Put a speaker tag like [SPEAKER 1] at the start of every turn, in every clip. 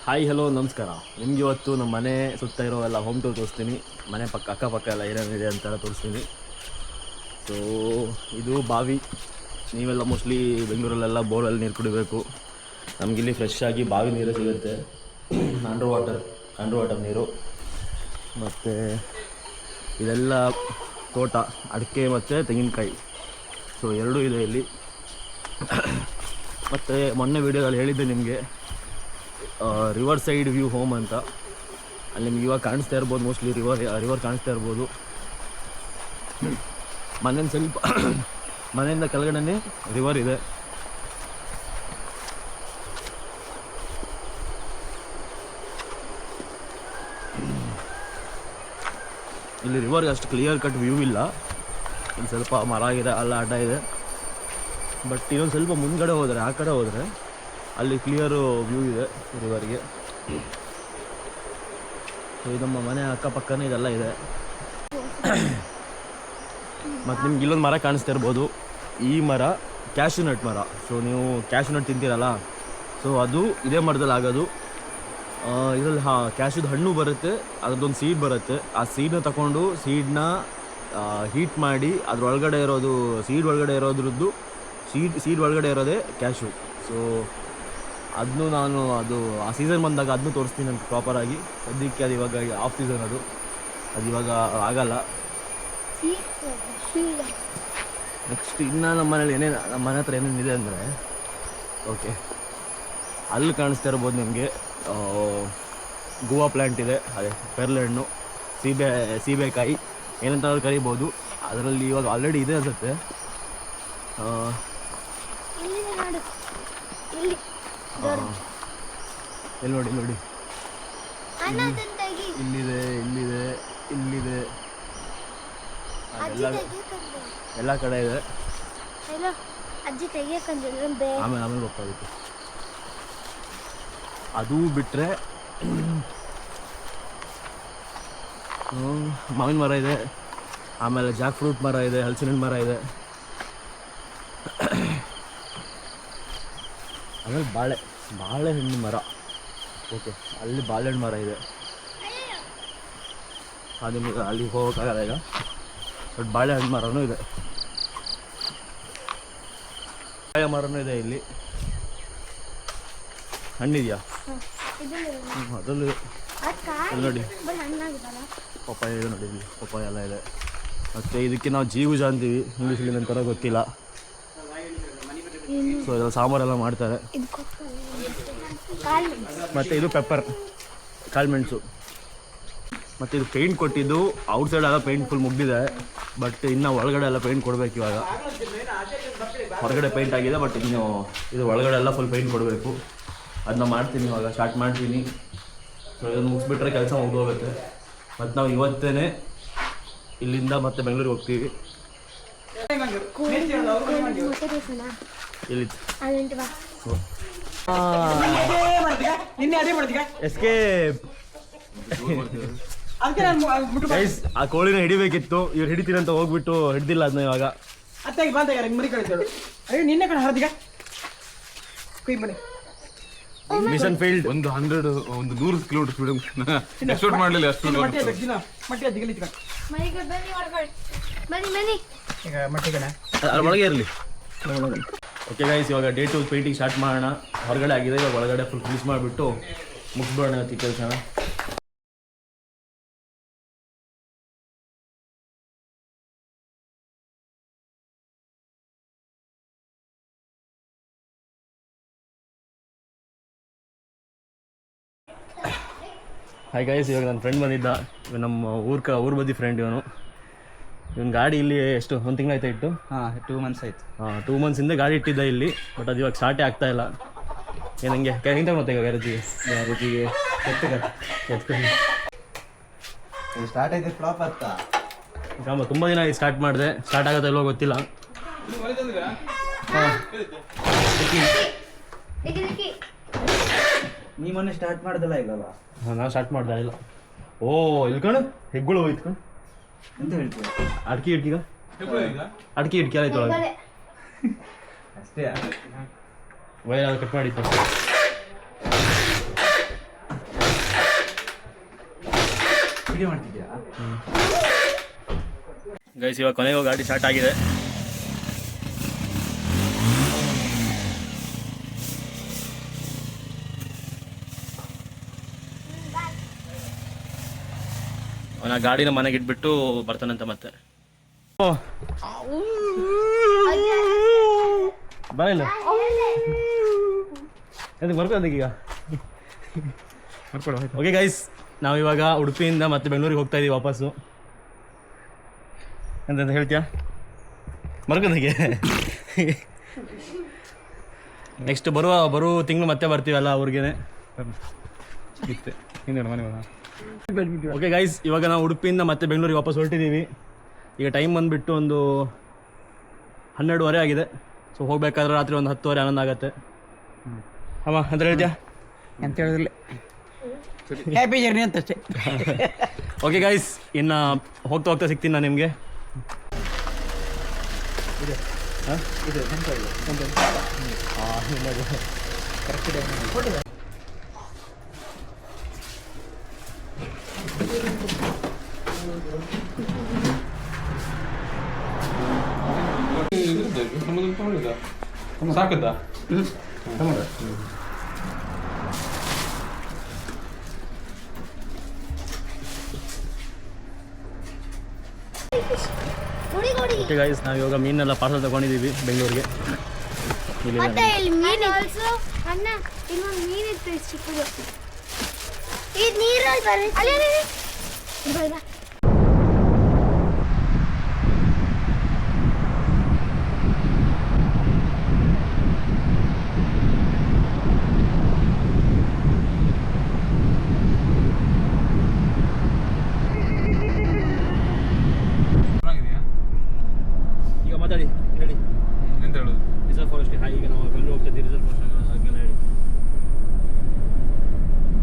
[SPEAKER 1] Hi hello ನಮಸ್ಕಾರ. ನಿಮ್ಗೆ ಇವತ್ತು ನಮ್ಮ ಮನೆ ಸುತ್ತ ಇರೋ ಎಲ್ಲ ಹೋಮ್ ಟೂರ್ ತೋರಿಸ್ತೀನಿ. ಮನೆ ಅಕ್ಕಪಕ್ಕ ಎಲ್ಲ ಏನೇನಿದೆ ಅಂತೆಲ್ಲ ತೋರಿಸ್ತೀನಿ. ಸೊ ಇದು ಬಾವಿ. ನೀವೆಲ್ಲ ಮೋಸ್ಟ್ಲಿ ಬೆಂಗಳೂರಲ್ಲೆಲ್ಲ ಬೋರಲ್ಲಿ ನೀರು ಕುಡಿಬೇಕು. ನಮಗಿಲ್ಲಿ ಫ್ರೆಶ್ ಆಗಿ ಬಾವಿ ನೀರು ಸಿಗುತ್ತೆ. ಅಂಡರ್ ವಾಟರ್ ನೀರು. ಮತ್ತು ಇದೆಲ್ಲ ತೋಟ, ಅಡಿಕೆ ಮತ್ತು ತೆಂಗಿನಕಾಯಿ. ಸೊ ಎರಡೂ ಇದೆ ಇಲ್ಲಿ. ಮತ್ತು ಮೊನ್ನೆ ವೀಡಿಯೋದಲ್ಲಿ ಹೇಳಿದ್ದೆ ನಿಮಗೆ ರಿವರ್ ಸೈಡ್ ವ್ಯೂ ಹೋಮ್ ಅಂತ. ಅಲ್ಲಿ ನಿಮ್ಗೆ ಇವಾಗ ಕಾಣಿಸ್ತಾ ಇರ್ಬೋದು, ಮೋಸ್ಟ್ಲಿ ರಿವರ್ ಕಾಣಿಸ್ತಾ ಇರ್ಬೋದು. ಮನೆಯಿಂದ ಸ್ವಲ್ಪ ಮನೆಯಿಂದ ಕೆಳಗಡೆನೇ ರಿವರ್ ಇದೆ. ಇಲ್ಲಿ ರಿವರ್ಗೆ ಅಷ್ಟು ಕ್ಲಿಯರ್ ಕಟ್ ವ್ಯೂ ಇಲ್ಲ. ಇಲ್ಲಿ ಸ್ವಲ್ಪ ಮರ ಇದೆ, ಅಲ್ಲ ಅಡ್ಡ ಇದೆ. ಬಟ್ ಇನ್ನೊಂದು ಸ್ವಲ್ಪ ಮುಂದ್ಗಡೆ ಹೋದರೆ, ಆ ಕಡೆ ಹೋದರೆ ಅಲ್ಲಿ ಕ್ಲಿಯರು ವ್ಯೂ ಇದೆ ರಿವರ್ಗೆ. ಸೊ ಇದು ನಮ್ಮ ಮನೆ ಅಕ್ಕಪಕ್ಕನೇ ಇದೆಲ್ಲ ಇದೆ. ಮತ್ತು ನಿಮ್ಗೆ ಇಲ್ಲೊಂದು ಮರ ಕಾಣಿಸ್ತಾ ಇರ್ಬೋದು. ಈ ಮರ ಕ್ಯಾಶ್ಯೂ ನಟ್ ಮರ. ಸೊ ನೀವು ಕ್ಯಾಶ್ಯೂ ನಟ್ ತಿಂತೀರಲ್ಲ, ಸೊ ಅದು ಇದೇ ಮರದಲ್ಲಿ ಆಗೋದು. ಇದರಲ್ಲಿ ಕ್ಯಾಶ್ಯೂದ ಹಣ್ಣು ಬರುತ್ತೆ, ಅದರದ್ದೊಂದು ಸೀಡ್ ಬರುತ್ತೆ. ಆ ಸೀಡನ್ನ ತಗೊಂಡು ಸೀಡನ್ನ ಹೀಟ್ ಮಾಡಿ ಅದ್ರೊಳಗಡೆ ಇರೋದು ಸೀಡ್ ಒಳಗಡೆ ಇರೋದ್ರದ್ದು ಸೀಡ್ ಒಳಗಡೆ ಇರೋದೇ ಕ್ಯಾಶ್ಯೂ. ಸೊ ಅದನ್ನು ನಾನು ಆ ಸೀಸನ್ ಬಂದಾಗ ಅದನ್ನು ತೋರಿಸ್ತೀನಿ ನನಗೆ ಪ್ರಾಪರಾಗಿ. ಸದ್ಯಕ್ಕೆ ಅದು ಇವಾಗ ಆಫ್ ಸೀಸನ್, ಅದು ಇವಾಗ ಆಗಲ್ಲ. ನೆಕ್ಸ್ಟ್ ಇನ್ನು ನಮ್ಮ ಮನೆ ಹತ್ರ ಏನೇನಿದೆ ಅಂದರೆ, ಓಕೆ ಅಲ್ಲಿ ಕಾಣಿಸ್ತಾ ಇರ್ಬೋದು ನಿಮಗೆ ಗೋವಾ ಪ್ಲ್ಯಾಂಟ್ ಇದೆ. ಅದೇ ಪೆರ್ಲೆ ಹಣ್ಣು, ಸೀಬೆಕಾಯಿ ಏನಂತ ಕರಿಬೋದು. ಅದರಲ್ಲಿ ಇವಾಗ ಆಲ್ರೆಡಿ ಇದೆ ಅನ್ಸುತ್ತೆ. ಎಲ್ಲಿ ನೋಡಿ ಇಲ್ಲಿದೆ ಎಲ್ಲ ಕಡೆ ಇದೆ. ಆಮೇಲೆ ಗೊತ್ತಾಗುತ್ತೆ. ಅದು ಬಿಟ್ಟರೆ ಮಾವಿನ ಮರ ಇದೆ, ಆಮೇಲೆ ಜಾಕ್ ಫ್ರೂಟ್ ಮರ ಇದೆ, ಹಲಸಿನ ಹಣ್ಣು ಮರ ಇದೆ. ಆಮೇಲೆ ಬಾಳೆಹಣ್ಣು ಮರ. ಓಕೆ, ಅಲ್ಲಿ ಬಾಳೆಹಣ್ಣು ಮರ ಇದೆ. ಅದು ನಿಮಗೆ ಅಲ್ಲಿ ಹೋಗೋಕ್ಕಾಗಲ್ಲ ಈಗ. ಬಟ್ ಬಾಳೆಹಣ್ಣು ಮರನೂ ಇದೆ, ಬಾಳೆ ಮರನೂ ಇದೆ. ಇಲ್ಲಿ ಹಣ್ಣಿದೆಯಾ? ಅದರಲ್ಲಿ ನೋಡಿ ಪಪ್ಪಾಯ ಇದೆ. ನೋಡಿ ಇಲ್ಲಿ ಪಪ್ಪಾಯ ಎಲ್ಲ ಇದೆ. ಮತ್ತು ಇದಕ್ಕೆ ನಾವು ಜೀವುಜ ಅಂತೀವಿ, ಇಂಗ್ಲೀಷಲ್ಲಿ ನಂತರ ಗೊತ್ತಿಲ್ಲ. ಸೊ ಇದೆಲ್ಲ ಸಾಂಬಾರೆಲ್ಲ ಮಾಡ್ತಾರೆ. ಮತ್ತು ಇದು ಪೆಪ್ಪರ್, ಕಾಳುಮೆಣಸು. ಮತ್ತು ಇದು ಪೇಂಟ್ ಕೊಟ್ಟಿದ್ದು ಔಟ್ಸೈಡ್ ಎಲ್ಲ ಪೇಂಟ್ ಫುಲ್ ಮುಗ್ದಿದೆ. ಬಟ್ ಇನ್ನು ಒಳಗಡೆ ಎಲ್ಲ ಪೇಂಟ್ ಕೊಡಬೇಕು. ಇವಾಗ ಹೊರಗಡೆ ಪೇಂಟ್ ಆಗಿದೆ, ಬಟ್ ಇನ್ನು ಇದು ಒಳಗಡೆ ಎಲ್ಲ ಫುಲ್ ಪೇಂಟ್ ಕೊಡಬೇಕು. ಅದನ್ನ ಮಾಡ್ತೀನಿ, ಇವಾಗ ಸ್ಟಾರ್ಟ್ ಮಾಡ್ತೀನಿ. ಸೊ ಇದನ್ನು ಮುಗಿಸ್ಬಿಟ್ರೆ ಕೆಲಸ ಮುಗಿದೋಗುತ್ತೆ. ಮತ್ತು ನಾವು ಇವತ್ತೇ ಇಲ್ಲಿಂದ ಮತ್ತೆ ಬೆಂಗಳೂರಿಗೆ ಹೋಗ್ತೀವಿ. ಆ ಕೋಳಿನ ಹಿಡಿಬೇಕಿತ್ತು, ಇವ್ರು ಹಿಡಿತೀನಿ ಅಂತ ಹೋಗ್ಬಿಟ್ಟು ಹಿಡ್ದಿಲ್ಲ ಅದನ್ನ. ಇವಾಗ ಮಿಷನ್ ಫೀಲ್ಡ್
[SPEAKER 2] ಒಂದು 100 ಕಿಲೋಮೀಟರ್ ಎಕ್ಸ್ಪೋರ್ಟ್ ಮಾಡಲಿಲ್ಲ. ಅಷ್ಟು
[SPEAKER 1] ಒಳಗೆ ಇರಲಿ. ಓಕೆ ಗೈಸ್, ಇವಾಗ ಡೇ 2 ಪೇಂಟಿಂಗ್ ಸ್ಟಾರ್ಟ್ ಮಾಡೋಣ. ಹೊರಗಡೆ ಆಗಿದೆ, ಇವಾಗ ಒಳಗಡೆ ಫುಲ್ ಫಿನಿಶ್ ಮಾಡಿಬಿಟ್ಟು ಮುಗಿಸ್ಬಿಡೋಣ ಈ ಕೆಲಸನ. ಹಾಯ್ ಗೈಸ್, ಇವಾಗ ನನ್ನ ಫ್ರೆಂಡ್ ಬಂದಿದ್ದ. ನಮ್ಮ ಊರು ಬದಿ ಫ್ರೆಂಡ್ ಇವನು. ಇವನ್ ಗಾಡಿ ಇಲ್ಲಿ ಎಷ್ಟು ಒಂದು ತಿಂಗಳಾಯ್ತಾ ಇಟ್ಟು?
[SPEAKER 2] 2 months ಆಯ್ತು.
[SPEAKER 1] 2 months ಹಿಂದೆ ಗಾಡಿ ಇಟ್ಟಿದ್ದ ಇಲ್ಲಿ. ಬಟ್ ಅದು ಇವಾಗ ಸ್ಟಾರ್ಟೇ ಆಗ್ತಾ ಇಲ್ಲ. ಏನಂಗೆ ಹೆಂಗೆ ತಗೊತ್ತೆ ಈಗ ಗ್ಯಾರೇಜಿಗೆ
[SPEAKER 2] ಸ್ಟಾರ್ಟ್ ಆಯ್ತು, ಫ್ಲಾಪ್ ಆಗ್ತಾ
[SPEAKER 1] ತುಂಬ ದಿನ ಆಗಿ ಸ್ಟಾರ್ಟ್ ಮಾಡಿದೆ. ಸ್ಟಾರ್ಟ್ ಆಗುತ್ತೆ ಇಲ್ಲೋ ಗೊತ್ತಿಲ್ಲ.
[SPEAKER 2] ನೀ ಮೊನ್ನೆ ಸ್ಟಾರ್ಟ್ ಮಾಡ್ದಲ್ಲ ಇಲ್ಲಲ್ಲ?
[SPEAKER 1] ನಾನು ಸ್ಟಾರ್ಟ್ ಮಾಡ್ದೆ ಇಲ್ಲ. ಓ ಇಲ್ಕೊಂಡು ಹೆಗ್ಗಳು ಹೋಯ್ತು
[SPEAKER 2] ಎಂತ ಹೇಳ್ತೀವಿ?
[SPEAKER 1] ಅಡ್ಕಿ ಇಡ್ಕೀಗ ಅಡಿಕೆ ಇಟ್ಕೆ ಆಯ್ತು ಒಳಗೆ
[SPEAKER 2] ಅಷ್ಟೇ
[SPEAKER 1] ವೈರ್ ಕಟ್ ಮಾಡಿತ್ತು. ಗೈಸ್ ಇವಾಗ ಕೊನೆಗೂ ಗಾಡಿ ಸ್ಟಾರ್ಟ್ ಆಗಿದೆ. ಅವನ ಗಾಡಿನ ಮನೆಗೆ ಇಟ್ಬಿಟ್ಟು ಬರ್ತಾನಂತ ಮತ್ತೆ. ಬರಲ್ಲ ಬರ್ಕೋದೀಗ. ಓಕೆ ಗೈಸ್, ನಾವು ಇವಾಗ ಉಡುಪಿಯಿಂದ ಮತ್ತೆ ಬೆಂಗಳೂರಿಗೆ ಹೋಗ್ತಾ ಇದೀವಿ ವಾಪಸ್ಸು. ಎಂತ ಹೇಳ್ತೀಯಾ? ಬರ್ಕೋದಿಗೆ ನೆಕ್ಸ್ಟ್ ಬರೋ ತಿಂಗಳು ಮತ್ತೆ ಬರ್ತೀವಲ್ಲ ಅವ್ರಿಗೇನೆ. ಓಕೆ ಗೈಸ್, ಇವಾಗ ನಾವು ಉಡುಪಿಯಿಂದ ಮತ್ತೆ ಬೆಂಗಳೂರಿಗೆ ವಾಪಸ್ ಹೊರಟಿದ್ದೀವಿ. ಈಗ ಟೈಮ್ ಬಂದುಬಿಟ್ಟು ಒಂದು 12:30 ಆಗಿದೆ. ಸೊ ಹೋಗ್ಬೇಕಾದ್ರೆ ರಾತ್ರಿ ಒಂದು 10:30 11 ಆಗುತ್ತೆ. ಅಮ್ಮ ಅಂತ ಹೇಳ್ತೀಯಾ?
[SPEAKER 3] ಅಂತ ಹೇಳಿದ್ರಲ್ಲ, ಹ್ಯಾಪಿ ಜರ್ನಿ ಅಂತ ಅಷ್ಟೇ.
[SPEAKER 1] ಓಕೆ ಗೈಸ್, ಇನ್ನು ಹೋಗ್ತಾ ಹೋಗ್ತಾ ಸಿಗ್ತೀನಿ ನಾನು ನಿಮಗೆ.
[SPEAKER 2] ಸಾಕತ್ತಾ?
[SPEAKER 1] ಓಕೆ ಗೈಸ್, ನಾವು ಇವಾಗ ಮೀನೆಲ್ಲ ಪಾರ್ಸಲ್ ತಗೊಂಡಿದ್ದೀವಿ ಬೆಂಗಳೂರಿಗೆ.
[SPEAKER 4] ಮತ್ತೆ ಇಲ್ಲಿ ಮೀನು ಆಲ್ಸೋ ಅಣ್ಣ, ಇನ್ನೊಂದು ಮೀನು ಇತ್ತು ಚಿಕ್ಕದು. ಇದು ನೀರಲ್ಲಿ ಬರುತ್ತೆ. ಅಲ್ಲೇ ಬೇಡ.
[SPEAKER 1] ಈಗ ಮಾತಾಡಿ, ಹೇಳಿ.
[SPEAKER 2] ಎಂತ ಹೇಳೋದು?
[SPEAKER 1] Reserve forest. ಈಗ ನಾವು ಬೆಂಗಳೂರು ಹೋಗ್ತಾ ಇದ್ದೀವಿ. ರಿಸರ್ವ್ ಫಾರೆಸ್ಟ್ ಆದ್ಮೇಲೆ ಹೇಳಿ.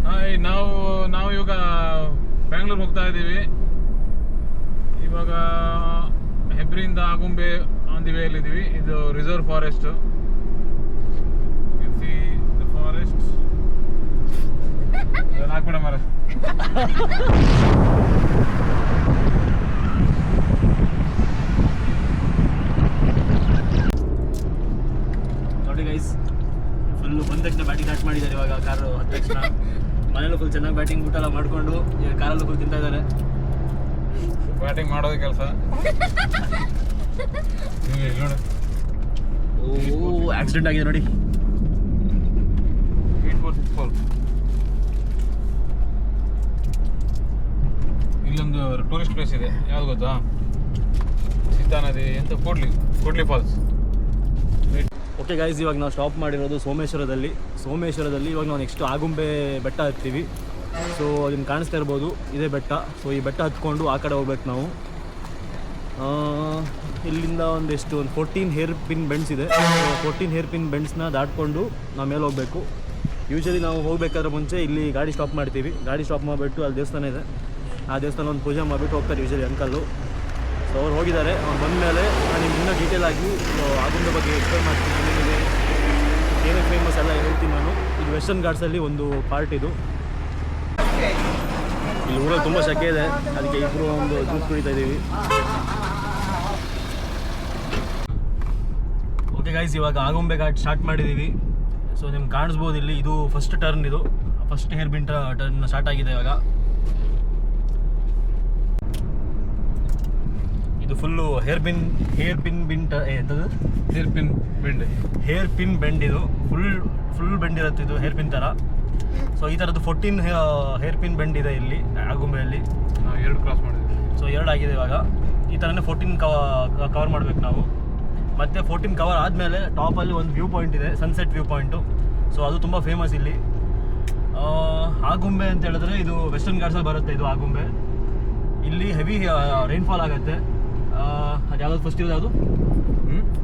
[SPEAKER 2] ಹಾಯ್, ನಾವು ಇವಾಗ ಬ್ಯಾಂಗ್ಳೂರ್ ಹೋಗ್ತಾ ಇದ್ದೀವಿ. ಇವಾಗ ಹೆಬ್ರಿಯಿಂದ ಆಗುಂಬೆ ಆನ್ ದಿ ವೇಯಲ್ಲಿ ಇದ್ದೀವಿ. ಇದು reserve forest. See the forest. ಹಾಕ್ಬೇಡ ಮಾರ.
[SPEAKER 1] ನೋಡಿ ಗೈಸ್, ಫುಲ್ಲು ಬಂದ ತಕ್ಷಣ ಬ್ಯಾಟಿಂಗ್ ಸ್ಟಾರ್ಟ್ ಮಾಡಿದ್ದಾರೆ. ಇವಾಗ ಕಾರು ಹತ್ತ ತಕ್ಷಣ ಮನೇಲಿ ಫುಲ್ ಚೆನ್ನಾಗಿ ಬ್ಯಾಟಿಂಗ್ ಊಟ ಎಲ್ಲ ಮಾಡಿಕೊಂಡು ಈಗ ಕಾರಲ್ಲೂ ಫುಲ್ ತಿಂತಾ ಇದ್ದಾರೆ.
[SPEAKER 2] ಬ್ಯಾಟಿಂಗ್ ಮಾಡೋದು ಕೆಲಸ. ನೋಡಿ,
[SPEAKER 1] ಓ ಆಕ್ಸಿಡೆಂಟ್ ಆಗಿದೆ ನೋಡಿ.
[SPEAKER 2] 8464. ಇಲ್ಲೊಂದು ಟೂರಿಸ್ಟ್ ಪ್ಲೇಸ್ ಇದೆ, ಯಾವ್ದು ಗೊತ್ತಾ? ಸೀತಾ ನದಿ ಎಂತ ಕೋಡ್ಲಿ ಫಾಲ್ಸ್.
[SPEAKER 1] ಓಕೆ ಗೈಸ್, ಇವಾಗ ನಾವು ಸ್ಟಾಪ್ ಮಾಡಿರೋದು ಸೋಮೇಶ್ವರದಲ್ಲಿ ಇವಾಗ ನಾವು ನೆಕ್ಸ್ಟ್ ಆಗುಂಬೆ ಬೆಟ್ಟ ಹತ್ತೀವಿ. ಸೊ ಅದನ್ನು ಕಾಣಿಸ್ತಾ ಇರ್ಬೋದು, ಇದೇ ಬೆಟ್ಟ. ಸೊ ಈ ಬೆಟ್ಟ ಹತ್ಕೊಂಡು ಆ ಕಡೆ ಹೋಗ್ಬೇಕು ನಾವು. ಇಲ್ಲಿಂದ ಒಂದು 14 ಹೇರ್ ಪಿನ್ ಬೆಂಡ್ಸ್ ಇದೆ. 14 ಹೇರ್ ಪಿನ್ ಬೆಂಡ್ಸ್ನ ದಾಟ್ಕೊಂಡು ನಾವು ಮೇಲೆ ಹೋಗಬೇಕು. ಯೂಶಲಿ ನಾವು ಹೋಗ್ಬೇಕಾದ್ರೆ ಮುಂಚೆ ಇಲ್ಲಿ ಗಾಡಿ ಸ್ಟಾಪ್ ಮಾಡ್ತೀವಿ. ಗಾಡಿ ಸ್ಟಾಪ್ ಮಾಡಿಬಿಟ್ಟು ಅಲ್ಲಿ ದೇವಸ್ಥಾನ ಇದೆ, ಆ ದೇವಸ್ಥಾನ ಒಂದು ಪೂಜೆ ಮಾಡಿಬಿಟ್ಟು ಹೋಗ್ತಾರೆ ಯೂಶಲಿ ಅಂಕಲ್ಲು. ಸೊ ಅವ್ರು ಹೋಗಿದ್ದಾರೆ. ಅವ್ರು ಬಂದ ಮೇಲೆ ನಾನು ನಿಮ್ಗೆ ಇನ್ನೂ ಡೀಟೇಲ್ ಆಗಿ ಆಗುಂಬೆ ಬಗ್ಗೆ ಎಕ್ಸ್ಪ್ಲೇನ್ ಮಾಡ್ತೀನಿ. ನಿಮಗೆ ಏನೇ ಫೇಮಸ್ ಎಲ್ಲ ಹೇಳ್ತೀನಿ ನಾನು. ಇದು ವೆಸ್ಟರ್ನ್ ಘಾಟ್ಸಲ್ಲಿ ಒಂದು ಪಾರ್ಟ್ ಇದು. ಇಲ್ಲಿ ಊರಲ್ಲಿ ತುಂಬ ಸೆಕೆ ಇದೆ, ಅದಕ್ಕೆ ಇಬ್ಬರು ಒಂದು ಜ್ಯೂಸ್ ಕುಡಿತಾ ಇದ್ದೀವಿ. ಓಕೆ ಗೈಸ್, ಇವಾಗ ಆಗುಂಬೆ ಘಾಟ್ ಸ್ಟಾರ್ಟ್ ಮಾಡಿದ್ದೀವಿ. ಸೊ ನಿಮ್ಗೆ ಕಾಣಿಸ್ಬೋದು ಇಲ್ಲಿ, ಇದು ಫಸ್ಟ್ ಟರ್ನ್. ಇದು first hairpin turn start ಆಗಿದೆ ಇವಾಗ. ಇದು ಫುಲ್ಲು ಹೇರ್ ಪಿನ್ ಎಂಥದ್ದು
[SPEAKER 2] ಹೇರ್ ಪಿನ್ ಬೆಂಡ್. ಇದು ಫುಲ್ ಬೆಂಡ್ ಇರುತ್ತೆ. ಇದು ಹೇರ್ ಪಿನ್ ಥರ. ಸೊ ಈ ಥರದ್ದು 14 ಹೇರ್ ಪಿನ್ ಬೆಂಡ್ ಇದೆ ಇಲ್ಲಿ ಆಗುಂಬೆಯಲ್ಲಿ. ನಾವು 2 ಕ್ರಾಸ್ ಮಾಡಿದ್ವಿ. ಸೊ 2 ಆಗಿದೆ ಇವಾಗ. ಈ ಥರನೇ 14 ಕವರ್ ಮಾಡ್ಬೇಕು ನಾವು. ಮತ್ತು 14 ಕವರ್ ಆದಮೇಲೆ ಟಾಪಲ್ಲಿ ಒಂದು ವ್ಯೂ ಪಾಯಿಂಟ್ ಇದೆ, ಸನ್ಸೆಟ್ ವ್ಯೂ ಪಾಯಿಂಟು. ಸೊ ಅದು ತುಂಬ ಫೇಮಸ್ ಇಲ್ಲಿ. ಆಗುಂಬೆ ಅಂತ ಹೇಳಿದ್ರೆ ಇದು ವೆಸ್ಟರ್ನ್ ಘಾಟ್ಸಲ್ಲಿ ಬರುತ್ತೆ. ಇದು ಆಗುಂಬೆ. ಇಲ್ಲಿ ಹೆವಿ ರೈನ್ಫಾಲ್ ಆಗುತ್ತೆ. ಅದು ಯಾವುದು ಫಸ್ಟ್ ಇರೋದು? ಯಾವುದು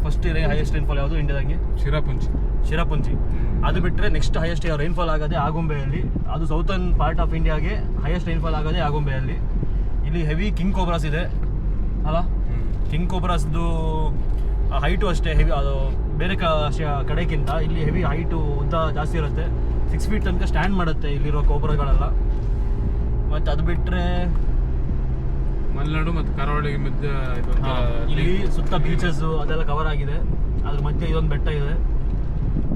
[SPEAKER 2] ಫಸ್ಟ್ ಹೈಯೆಸ್ಟ್ ರೈನ್ಫಾಲ್ ಯಾವುದು ಇಂಡಿಯಾದಾಗೆ? ಶಿರಾಪುಂಜಿ. ಅದು ಬಿಟ್ಟರೆ ನೆಕ್ಸ್ಟ್ ಹೈಯೆಸ್ಟ್ ರೈನ್ಫಾಲ್ ಆಗೋದೇ ಆಗುಂಬೆಯಲ್ಲಿ. ಅದು ಸೌತರ್ನ್ ಪಾರ್ಟ್ ಆಫ್ ಇಂಡಿಯಾಗೆ ಹೈಯೆಸ್ಟ್ ರೈನ್ಫಾಲ್ ಆಗೋದೇ ಆಗುಂಬೆಯಲ್ಲಿ. ಇಲ್ಲಿ ಹೆವಿ ಕಿಂಗ್ ಕೋಬ್ರಾಸ್ ಇದೆ ಅಲ್ಲ. ಕಿಂಗ್ ಕೋಬ್ರಾಸ್ದು ಹೈಟು ಅಷ್ಟೇ ಹೆವಿ, ಅದು ಬೇರೆ ಕಡೆಗಿಂತ ಇಲ್ಲಿ ಹೆವಿ ಹೈಟು ಉದ್ದ ಜಾಸ್ತಿ ಇರುತ್ತೆ. 6 ಫೀಟ್ ತನಕ ಸ್ಟ್ಯಾಂಡ್ ಮಾಡುತ್ತೆ ಇಲ್ಲಿರೋ ಕೋಬ್ರಾಗಳೆಲ್ಲ. ಮತ್ತು ಅದು ಬಿಟ್ಟರೆ
[SPEAKER 5] ಮಲೆನಾಡು ಮತ್ತು ಕರಾವಳಿಗೆ ಮಧ್ಯ
[SPEAKER 2] ಇಲ್ಲಿ ಸುತ್ತ ಬೀಚಸ್ ಅದೆಲ್ಲ ಕವರ್ ಆಗಿದೆ. ಅದ್ರ ಮಧ್ಯೆ ಇದೊಂದು ಬೆಟ್ಟ ಇದೆ,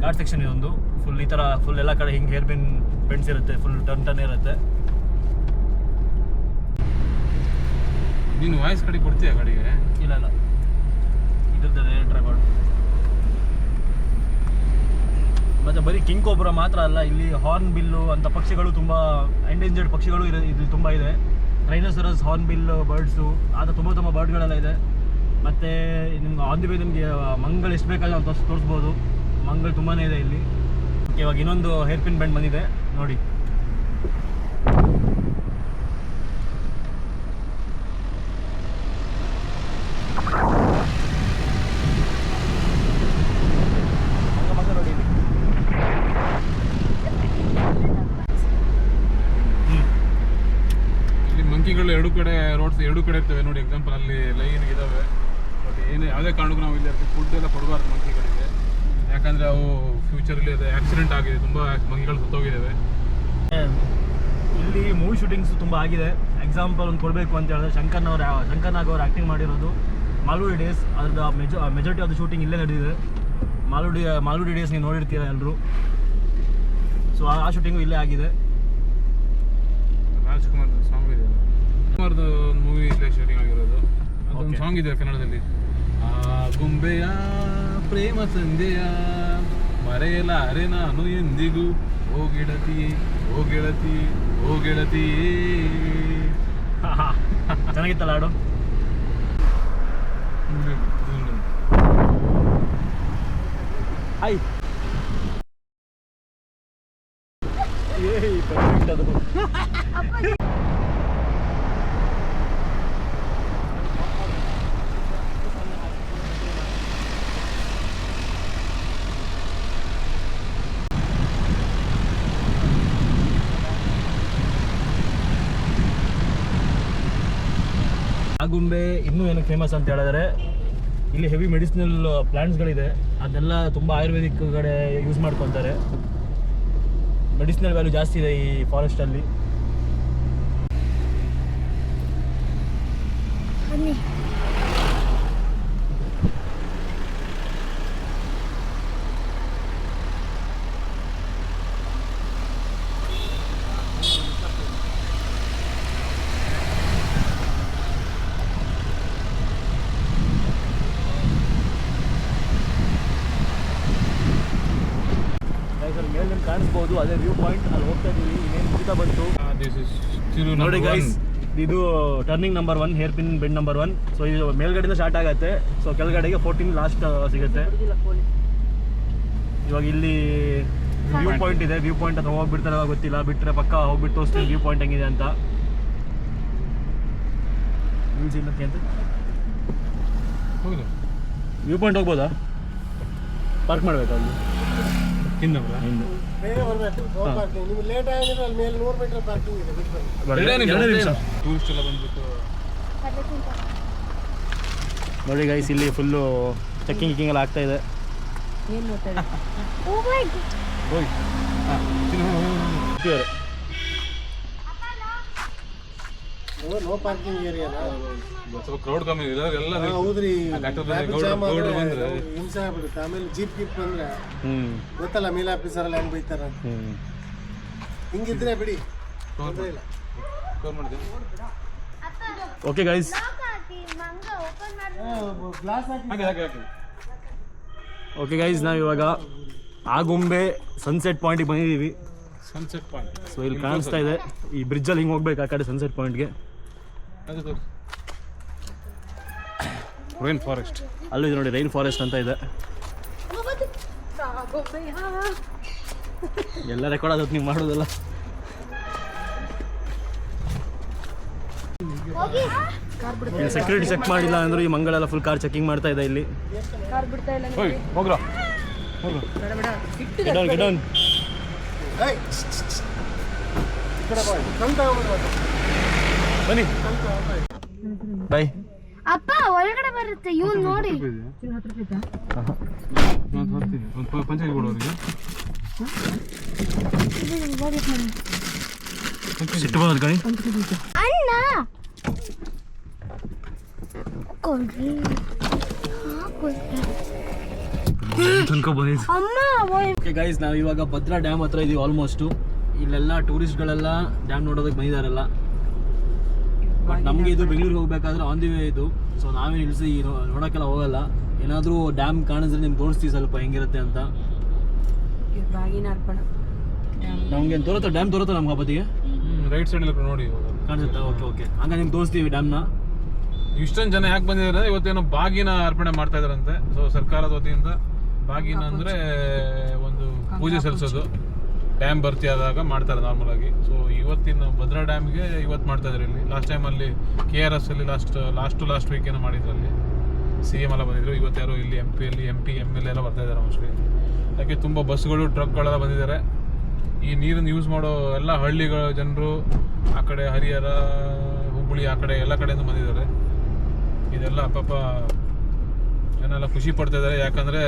[SPEAKER 2] ಘಾಟ್ ಸೆಕ್ಷನ್ ಇದೊಂದು. ಫುಲ್ ಈ ಥರ ಫುಲ್ ಎಲ್ಲ ಕಡೆ ಹಿಂಗೆ ಹೇರ್ ಪಿನ್ ಬೆಂಡ್ಸ್ ಇರುತ್ತೆ, ಫುಲ್ ಟರ್ನ್ ಇರುತ್ತೆ.
[SPEAKER 5] ನೀನು ವಾಯ್ಸ್ ಕಡೆ ಕೊಡ್ತೀಯ ಕಡೆಗೆ?
[SPEAKER 2] ಇಲ್ಲ ಇದ್ರದ್ದು ಡೈರೆಕ್ಟ್ ರೆಕಾರ್ಡ್. ಮತ್ತು ಬರೀ ಕಿಂಗ್ ಕೋಬ್ರಾ ಮಾತ್ರ ಅಲ್ಲ, ಇಲ್ಲಿ ಹಾರ್ನ್ ಬಿಲ್ಲು ಅಂತ ಪಕ್ಷಿಗಳು ತುಂಬ ಎಂಡೇಂಜರ್ಡ್ ಪಕ್ಷಿಗಳು ಇಲ್ಲಿ ತುಂಬ ಇದೆ. ರೈನೋಸರಸ್, ಹಾರ್ನ್ ಬಿಲ್ ಬರ್ಡ್ಸು, ಆ ಥರ ತುಂಬ ಬರ್ಡ್ಗಳೆಲ್ಲ ಇದೆ. ಮತ್ತು ನಿಮ್ಗೆ ಆನ್ ದಿ ವೇ ನಿಮಗೆ ಮಂಗಳು ಎಷ್ಟು ಬೇಕಾದ್ರೆ ನಾವು ತೋರಿಸ್ಬೋದು. ಮಂಗಳು ತುಂಬಾ ಇದೆ ಇಲ್ಲಿ. ಇವಾಗ ಇನ್ನೊಂದು ಹೇರ್ ಪಿನ್ ಬೆಂಡ್ ಬಂದಿದೆ ನೋಡಿ.
[SPEAKER 5] ಮಂಕಿಗಳು ಎರಡು ಕಡೆ ರೋಡ್ಸ್ ಎರಡು ಕಡೆ ಇರ್ತವೆ ನೋಡಿ. ಎಕ್ಸಾಂಪಲ್ ಅಲ್ಲಿ ಲೈನ್ ಇದಾವೆ. ಬಟ್ ಏನು ಯಾವುದೇ ಕಾರಣಕ್ಕೂ ನಾವು ಇಲ್ಲಿ ಫುಡ್ ಎಲ್ಲ ಕೊಡಬಾರ್ದು ಮಂಕಿಗಳಿಗೆ, ಯಾಕಂದರೆ ಅವು ಫ್ಯೂಚರಲ್ಲಿ ಅದು ಆಕ್ಸಿಡೆಂಟ್ ಆಗಿದೆ, ತುಂಬ ಮಂಕಿಗಳು ಸತ್ತೋಗಿದ್ದಾವೆ.
[SPEAKER 2] ಇಲ್ಲಿ ಮೂವಿ ಶೂಟಿಂಗ್ಸ್ ತುಂಬ ಆಗಿದೆ. ಎಕ್ಸಾಂಪಲ್ ಒಂದು ಕೊಡಬೇಕು ಅಂತ ಹೇಳಿದ್ರೆ ಶಂಕರ್ ನಾಗ್ ಅವರು ಆ್ಯಕ್ಟಿಂಗ್ ಮಾಡಿರೋದು ಮಾಲ್ಗುಡಿ ಡೇಸ್. ಅದ್ರದ್ದು ಮೆಜಾರಿಟಿ ಆಫ್ ದ ಶೂಟಿಂಗ್ ಇಲ್ಲೇ ನಡೆದಿದೆ. ಮಾಲ್ಗುಡಿ ಡೇಸ್ ನೀವು ನೋಡಿರ್ತೀರ ಎಲ್ಲರೂ. ಸೊ ಆ ಶೂಟಿಂಗು ಇಲ್ಲೇ ಆಗಿದೆ.
[SPEAKER 5] ರಾಜ್ಕುಮಾರ್ ಸಾಂಗ್ ಇದೆ, ಕುಮಾರ್ದು ಒಂದು ಮೂವಿ ಇಲ್ಲೇ ಶೂಟಿಂಗ್ ಆಗಿರೋದು. ಅದೊಂದು ಸಾಂಗ್ ಇದೆ ಕನ್ನಡದಲ್ಲಿ. ಆ ಗೊಂಬೆಯ ಪ್ರೇಮ ಸಂಜೆಯ ಮರೆಯಲಾರೆ ನಾನು ಎಂದಿಗೂ, ಓ ಗೆಳತಿ ಓ ಗೆಳತಿ ಓ ಗೆಳತಿ.
[SPEAKER 2] ಚೆನ್ನಾಗಿತ್ತಲ್ಲ ಹಾಡು. ಹಾಯ್ ಅದು ಆಗುಂಬೆ ಇನ್ನೂ ಏನಕ್ಕೆ ಫೇಮಸ್ ಅಂತ ಹೇಳಿದ್ರೆ ಇಲ್ಲಿ ಹೆವಿ ಮೆಡಿಸಿನಲ್ ಪ್ಲಾಂಟ್ಸ್ಗಳಿದೆ. ಅದನ್ನೆಲ್ಲ ತುಂಬ ಆಯುರ್ವೇದಿಕ್ ಕಡೆ ಯೂಸ್ ಮಾಡ್ಕೊತಾರೆ. ಮೆಡಿಸಿನಲ್ ವ್ಯಾಲ್ಯೂ ಜಾಸ್ತಿ ಇದೆ ಈ ಫಾರೆಸ್ಟಲ್ಲಿ. ಮೇಲೆ ನಿಮ್ಗೆ ಕಾಣಿಸ್ಬೋದು, ಅದೇ ವ್ಯೂ ಪಾಯಿಂಟ್. ಅಲ್ಲಿ ಹೋಗ್ತಾ ಇದ್ದೀವಿ, ಇನ್ನೇನು ಮುಗಿತಾ ಬಂತು ನೋಡಿ ಗೈಸ್. ಇದು turning number 1, hair pin bend number 1. So ಇದು ಮೇಲ್ಗಡೆಯಿಂದ ಸ್ಟಾರ್ಟ್ ಆಗುತ್ತೆ. ಸೊ ಕೆಳಗಡೆಗೆ 14 ಲಾಸ್ಟ್ ಸಿಗುತ್ತೆ. ಇವಾಗ ಇಲ್ಲಿ ವ್ಯೂ ಪಾಯಿಂಟ್ ಇದೆ. ವ್ಯೂ ಪಾಯಿಂಟ್ ಅಥವಾ ಹೋಗ್ಬಿಡ್ತಾರೆ ಗೊತ್ತಿಲ್ಲ, ಬಿಟ್ಟರೆ ಪಕ್ಕ ಹೋಗ್ಬಿಟ್ಟು ತೋರಿಸ್ತೀನಿ ವ್ಯೂ ಪಾಯಿಂಟ್ ಹೆಂಗಿದೆ ಅಂತ. ಅಂತ ವ್ಯೂ ಪಾಯಿಂಟ್ ಹೋಗ್ಬೋದಾ? ಪಾರ್ಕ್ ಮಾಡಬೇಕಾ ಅಲ್ಲಿ ಹಿಂದೆ? ನೋಡಿ ಗೈಸ್, ಇಲ್ಲಿ ಫುಲ್ಲು ಚೆಕ್ಕಿಂಗ್ ಎಲ್ಲ ಆಗ್ತಾ ಇದೆ.
[SPEAKER 3] ನೋ ಪಾರ್ಕಿಂಗ್ ಏರಿಯಾ,
[SPEAKER 5] ಸ್ವಲ್ಪ ಕ್ರೌಡ್ ಕಮ್ಮಿ ಇದೆ ಎಲ್ಲ.
[SPEAKER 3] ಹೌದ್ರಿ,
[SPEAKER 5] ಗೌಡ್ರು ಬಂದ್ರೆ
[SPEAKER 3] ಹಿಂಸೆ ಆಗ್ಬಿಡುತ್ತೆ. ಆಮೇಲೆ ಜೀಪ್ ಗಿಪ್ ಬಂದ್ರೆ ಗೊತ್ತಲ್ಲ, ಮೇಲ್ ಆಫೀಸರ್ ಎಲ್ಲ ಹೆಂಗ್ ಬೈತಾರ. ಹಿಂಗಿದ್ರೆ ಬಿಡಿ, ತೊಂದ್ರೆ ಇಲ್ಲ.
[SPEAKER 2] ಓಕೆ ಗೈಸ್,
[SPEAKER 3] ಗ್ಲಾಸ್ ಹಾಕಿ.
[SPEAKER 2] ಓಕೆ ಗೈಸ್, ನಾವು ಇವಾಗ ಆಗುಂಬೆ ಸನ್ಸೆಟ್ ಪಾಯಿಂಟಿಗೆ ಬಂದಿದ್ದೀವಿ.
[SPEAKER 5] Sunset point.
[SPEAKER 2] ಸೊ ಇಲ್ಲಿ ಕಾಣಿಸ್ತಾ ಇದೆ, ಈ ಬ್ರಿಡ್ಜಲ್ಲಿ ಹಿಂಗೆ ಹೋಗ್ಬೇಕು ಆ ಕಡೆ ಸನ್ಸೆಟ್ ಪಾಯಿಂಟ್ಗೆ.
[SPEAKER 5] ರೈನ್ ಫಾರೆಸ್ಟ್
[SPEAKER 2] ಅಲ್ಲೂ ಇದೆ ನೋಡಿ, ರೈನ್ ಫಾರೆಸ್ಟ್ ಅಂತ ಇದೆ. ಎಲ್ಲ ರೆಕಾರ್ಡ್ ಆಗುತ್ತೆ, ನೀವು ಮಾಡೋದಲ್ಲ. ಇಲ್ಲಿ ಸೆಕ್ಯೂರಿಟಿ ಚೆಕ್ ಮಾಡಿಲ್ಲ ಅಂದ್ರೆ ಈ ಮಂಗಳೆಲ್ಲ ಫುಲ್ ಕಾರ್ ಚೆಕಿಂಗ್ ಮಾಡ್ತಾ ಇದೆ ಇಲ್ಲಿ.
[SPEAKER 5] ಹೋಗ್ರ
[SPEAKER 2] ಗೆಡೌನ್ ಬನ್ನಿ, ಬಾಯ್.
[SPEAKER 4] ಅಪ್ಪ ಒಳಗಡೆ ಬರುತ್ತೆ, ಇವ್ನು ನೋಡಿ.
[SPEAKER 5] ಪಂಚಾಯತ್ ಕೊಡೋರಿಗೆ
[SPEAKER 2] ಸಿಟ್ಟು ಬಂದದ್ದು ಕಣಿ.
[SPEAKER 4] ಅಣ್ಣ ಹಾಕೊಳ್ರಿ ಅಮ್ಮ
[SPEAKER 2] ಓಕೆ ಗೈಸ್, ನಾವು ಇವಾಗ ಭದ್ರಾ ಡ್ಯಾಮ್ ಹತ್ರ ಇದೀವಿ ಆಲ್ಮೋಸ್ಟು. ಇಲ್ಲೆಲ್ಲ ಟೂರಿಸ್ಟ್ಗಳೆಲ್ಲ ಡ್ಯಾಮ್ ನೋಡೋದಕ್ಕೆ ಬಂದಿದ್ದಾರಲ್ಲ. ಬಟ್ ನಮಗೆ ಇದು ಬೆಂಗಳೂರಿಗೆ ಹೋಗ್ಬೇಕಾದ್ರೆ ಆನ್ ದಿ ವೇ ಇದು. ಸೊ ನಾವೇ ನಿಲ್ಲಿಸಿ ನೋಡೋಕ್ಕೆಲ್ಲ ಹೋಗಲ್ಲ. ಏನಾದರೂ ಡ್ಯಾಮ್ ಕಾಣಿಸಿದ್ರೆ ನಿಮ್ಗೆ ತೋರಿಸ್ತೀವಿ ಸ್ವಲ್ಪ ಹೆಂಗಿರುತ್ತೆ ಅಂತ. ನಮಗೆ ತೋರುತ್ತಾ ಡ್ಯಾಮ್ ತೋರುತ್ತಾ ನಮ್ಮ ಬದಿಗೆ
[SPEAKER 5] ರೈಟ್ ಸೈಡಲ್ಲಿ ನೋಡಿ
[SPEAKER 2] ಕಾಣಿಸುತ್ತಾ? ಓಕೆ ಓಕೆ, ಹಂಗೆ ನಿಮ್ಗೆ ತೋರಿಸ್ತೀವಿ ಡ್ಯಾಮ್ನ.
[SPEAKER 5] ಇಷ್ಟೊಂದು ಜನ ಯಾಕೆ ಬಂದಿದ್ದಾರೆ ಇವತ್ತೇನೋ ಬಾಗಿನ ಅರ್ಪಣೆ ಮಾಡ್ತಾ ಇದಾರಂತೆ. ಸೊ ಸರ್ಕಾರದ ವತಿಯಿಂದ ಬಾಗಿನ ಅಂದರೆ ಒಂದು ಪೂಜೆ ಸಲ್ಲಿಸೋದು. ಡ್ಯಾಮ್ ಭರ್ತಿ ಆದಾಗ ಮಾಡ್ತಾರೆ ನಾರ್ಮಲ್ ಆಗಿ. ಸೊ ಇವತ್ತಿನ ಭದ್ರಾ ಡ್ಯಾಮ್ಗೆ ಇವತ್ತು ಮಾಡ್ತಾ ಇದ್ದಾರೆ ಇಲ್ಲಿ. ಲಾಸ್ಟ್ ಟೈಮ್ ಅಲ್ಲಿ KRS ಅಲ್ಲಿ ಲಾಸ್ಟ್ ವೀಕ್ ಏನೋ ಮಾಡಿದ್ರು. ಅಲ್ಲಿ CM ಎಲ್ಲ ಬಂದಿದ್ರು. ಇವತ್ತು ಯಾರು ಇಲ್ಲಿ MP MLA ಎಲ್ಲ ಬರ್ತಾ ಇದ್ದಾರೆ ಮೋಸ್ಟ್ಲಿ. ಯಾಕೆ ತುಂಬ ಬಸ್ಗಳು ಟ್ರಕ್ಗಳೆಲ್ಲ ಬಂದಿದ್ದಾರೆ. ಈ ನೀರನ್ನು ಯೂಸ್ ಮಾಡೋ ಎಲ್ಲ ಹಳ್ಳಿಗಳ ಜನರು ಆ ಕಡೆ ಹರಿಹರ, ಹುಬ್ಬಳ್ಳಿ ಆ ಕಡೆ ಎಲ್ಲ ಕಡೆಯಿಂದ ಬಂದಿದ್ದಾರೆ. ಇದೆಲ್ಲ ಪಾಪ ಜನ ಎಲ್ಲ ಖುಷಿ ಪಡ್ತಾ ಇದ್ದಾರೆ. ಯಾಕಂದರೆ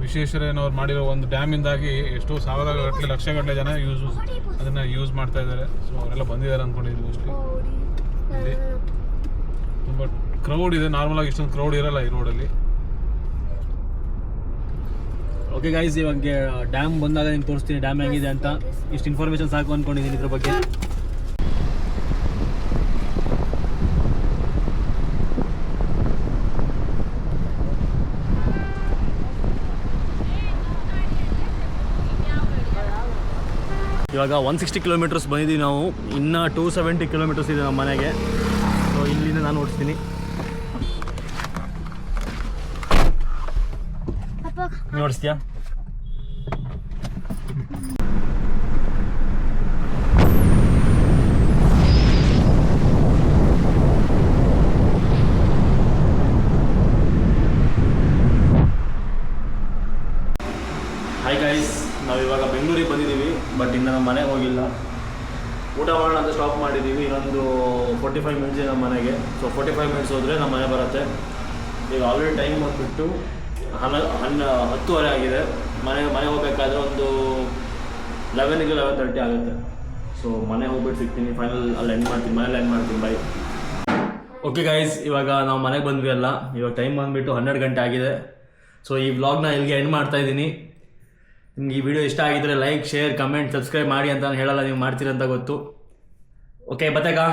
[SPEAKER 5] ವಿಶ್ವೇಶ್ವರಯ್ಯನವ್ರು ಮಾಡಿರೋ ಒಂದು ಡ್ಯಾಮಿಂದಾಗಿ ಎಷ್ಟೋ ಸಾವಿರಗಟ್ಟಲೆ ಲಕ್ಷಗಟ್ಟಲೆ ಜನ ಅದನ್ನು ಯೂಸ್ ಮಾಡ್ತಾ ಇದ್ದಾರೆ. ಸೊ ಅವರೆಲ್ಲ ಬಂದಿದ್ದಾರೆ ಅಂದ್ಕೊಂಡಿದ್ರು ಮೋಸ್ಟ್ಲಿ. ಇಲ್ಲಿ ತುಂಬ ಕ್ರೌಡ್ ಇದೆ. ನಾರ್ಮಲಾಗಿ ಇಷ್ಟೊಂದು ಕ್ರೌಡ್ ಇರಲ್ಲ ಈ ರೋಡಲ್ಲಿ.
[SPEAKER 2] ಓಕೆ ಗೈಸ್, ಇವಾಗ ಡ್ಯಾಮ್ ಬಂದಾಗ ನಿಮ್ಗೆ ತೋರಿಸ್ತೀನಿ ಡ್ಯಾಮ್ ಹೆಂಗಿದೆ ಅಂತ. ಇಷ್ಟು ಇನ್ಫಾರ್ಮೇಷನ್ ಸಾಕು ಅಂದ್ಕೊಂಡಿದ್ದೀನಿ ಇದ್ರ ಬಗ್ಗೆ. ಇವಾಗ 160 ಕಿಲೋಮೀಟರ್ಸ್ ಬಂದಿದ್ದೀವಿ ನಾವು. ಇನ್ನು 270 ಕಿಲೋಮೀಟರ್ಸ್ ಇದೆ ನಮ್ಮ ಮನೆಗೆ. ಸೊ ಇಲ್ಲಿಂದ ನಾನು ಓಡಿಸ್ತೀನಿ. ನೋಡಿಸ್ತೀಯಾ? ಹಾಯ್ ಗೈಸ್, ನಾವಿವಾಗ ಬೆಂಗಳೂರಿಗೆ ಬಂದಿದ್ದೀವಿ. ಬಟ್ ಇನ್ನು ನಮ್ಮ ಮನೆಗೆ ಹೋಗಿಲ್ಲ. ಊಟ ಮಾಡೋಣ ಅಂತ ಸ್ಟಾಪ್ ಮಾಡಿದ್ದೀವಿ. ಇನ್ನೊಂದು 45 ಮಿನಿಟ್ಸ್ ನಮ್ಮ ಮನೆಗೆ. ಸೊ 45 ಮಿನಿಟ್ಸ್ ಹೋದರೆ ನಮ್ಮ ಮನೆ ಬರುತ್ತೆ. ಈಗ ಆಲ್ರೆಡಿ ಟೈಮ್ ಬಂದುಬಿಟ್ಟು 10:30 ಆಗಿದೆ. ಮನೆ ಹೋಗಬೇಕಾದ್ರೆ ಒಂದು 11-11:30 ಆಗುತ್ತೆ. ಸೊ ಮನೆ ಹೋಗ್ಬಿಟ್ಟು ಸಿಗ್ತೀನಿ. ಫೈನಲ್ ಅಲ್ಲಿ ಎಂಡ್ ಮಾಡ್ತೀನಿ, ಮನೇಲಿ ಎಂಡ್ ಮಾಡ್ತೀನಿ. ಬೈ. ಓಕೆ ಗೈಸ್, ಇವಾಗ ನಾವು ಮನೆಗೆ ಬಂದ್ವಿ ಅಲ್ಲ. ಇವಾಗ ಟೈಮ್ ಬಂದುಬಿಟ್ಟು 12 ಗಂಟೆ ಆಗಿದೆ. ಸೊ ಈ ವ್ಲಾಗ್ನ ಇಲ್ಲಿಗೆ ಎಂಡ್ ಮಾಡ್ತಾ ಇದ್ದೀನಿ. ನಿಮ್ಗೆ ಈ ವಿಡಿಯೋ ಇಷ್ಟ ಆಗಿದ್ರೆ ಲೈಕ್, ಶೇರ್, ಕಮೆಂಟ್, ಸಬ್ಸ್ಕ್ರೈಬ್ ಮಾಡಿ ಅಂತ ನಾನು ಹೇಳಲ್ಲ, ನೀವು ಮಾಡ್ತೀರಂತ ಗೊತ್ತು. ಓಕೆ, ಬತ್ತೇಗಾ?